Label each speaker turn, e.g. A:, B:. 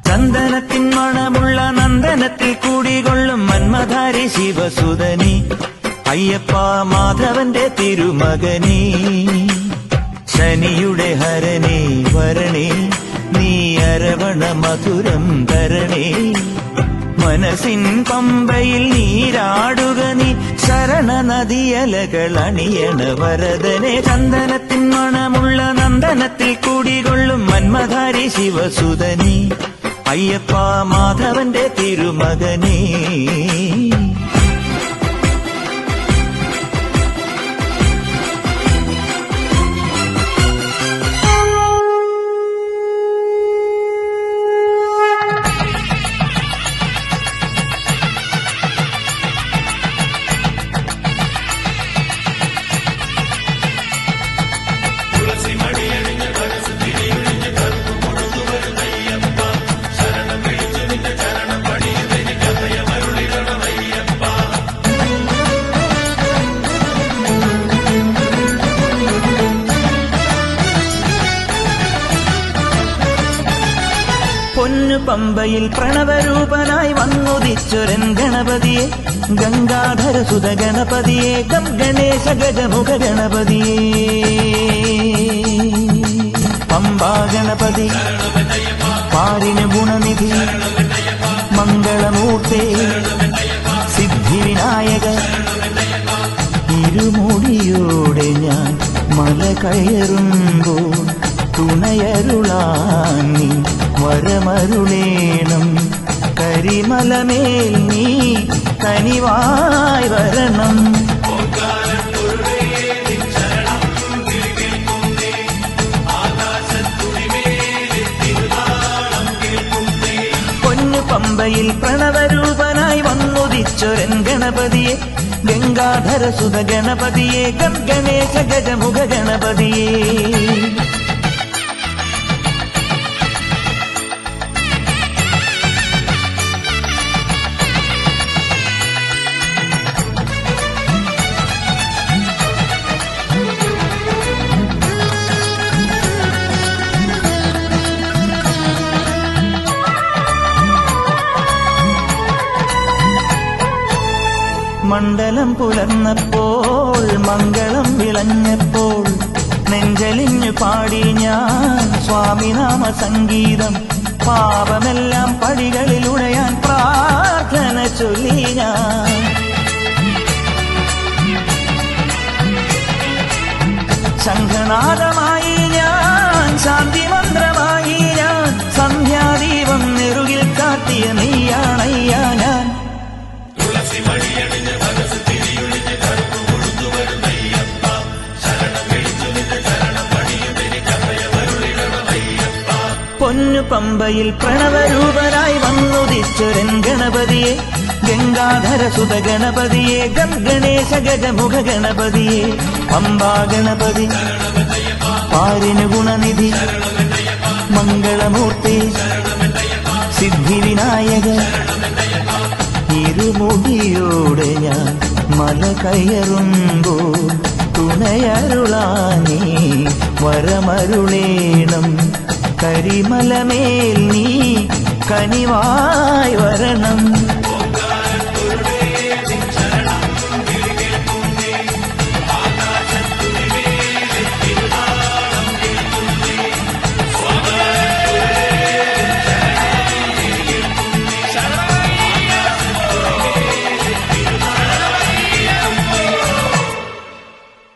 A: ചന്ദനത്തിൻ മണമുള്ള നന്ദനത്തിൽ കൂടികൊള്ളും മന്മധാരി ശിവസുതനി അയ്യപ്പ മാധവന്റെ തിരുമകനീ ശനിയുടെ ഹരണേ വരണേ നീ അരവണ മധുരം തരണേ മനസ്സിൻ പമ്പയിൽ നീരാടുക നീ ശരണ നദിയലകൾ അണിയണ വരദനെ ചന്ദനത്തിൻ മണമുള്ള നന്ദനത്തിൽ കൂടികൊള്ളും മന്മധാരി ശിവസുതനി അയ്യപ്പ മാധവന്റെ തിരുമകനേ പൊന്നു പമ്പയിൽ പ്രണവരൂപനായി വന്നുദിച്ചൊരൻ ഗണപതിയെ ഗംഗാധര സുത ഗണപതിയെ ഗം ഗണേശ ഗജമുഖ ഗണപതിയെ പമ്പാ ഗണപതി പാരിന് ഗുണനിധി മംഗളമൂർത്തേ സിദ്ധിവിനായക ഇരുമുടിയോടെ ഞാൻ മല കയറുമ്പോൾ തുണയരുളാൻ നീ വരമരുളേണം കരിമലമേൽ നീ കനിവായി വരണം പൊന്നു പമ്പയിൽ പ്രണവരൂപനായി വന്നുദിച്ചൊരൻ ഗണപതിയെ ഗംഗാധര സുത ഗണപതിയെ ഗം ഗണേശ ഗജമുഖ ഗണപതിയെ മണ്ഡലം പുലർന്നപ്പോൾ മംഗളം വിളഞ്ഞപ്പോൾ നെഞ്ചലിഞ്ഞു പാടി ഞാൻ സ്വാമിനാമ സംഗീതം പാപമെല്ലാം പടികളിൽ ഉടയാൻ പ്രാർത്ഥന ചൊല്ലി ഞാൻ ശംഖനാദമായി ഞാൻ ശാന്തി മന്ത്രമായി ഞാൻ സന്ധ്യാദീപം നെറുകിൽ കാട്ടിയ നീയാണയ്യ ഞാൻ പൊന്നു പമ്പയിൽ പ്രണവരൂപനായി വന്നുദിച്ചൊരൻ ഗണപതിയെ ഗംഗാധര സുത ഗണപതിയെ ഗം ഗണേശ ഗജമുഖ ഗണപതിയെ പമ്പാ ഗണപതി പാരിന് ഗുണനിധി മംഗളമൂർത്തി സിദ്ധിവിനായക ഇരുമുടിയോടെ ഞാൻ മല കയറുമ്പോൾ തുണയരുളാനീ വരമരുളേണം കരിമലമേൽ നീ കനിവായി വരണം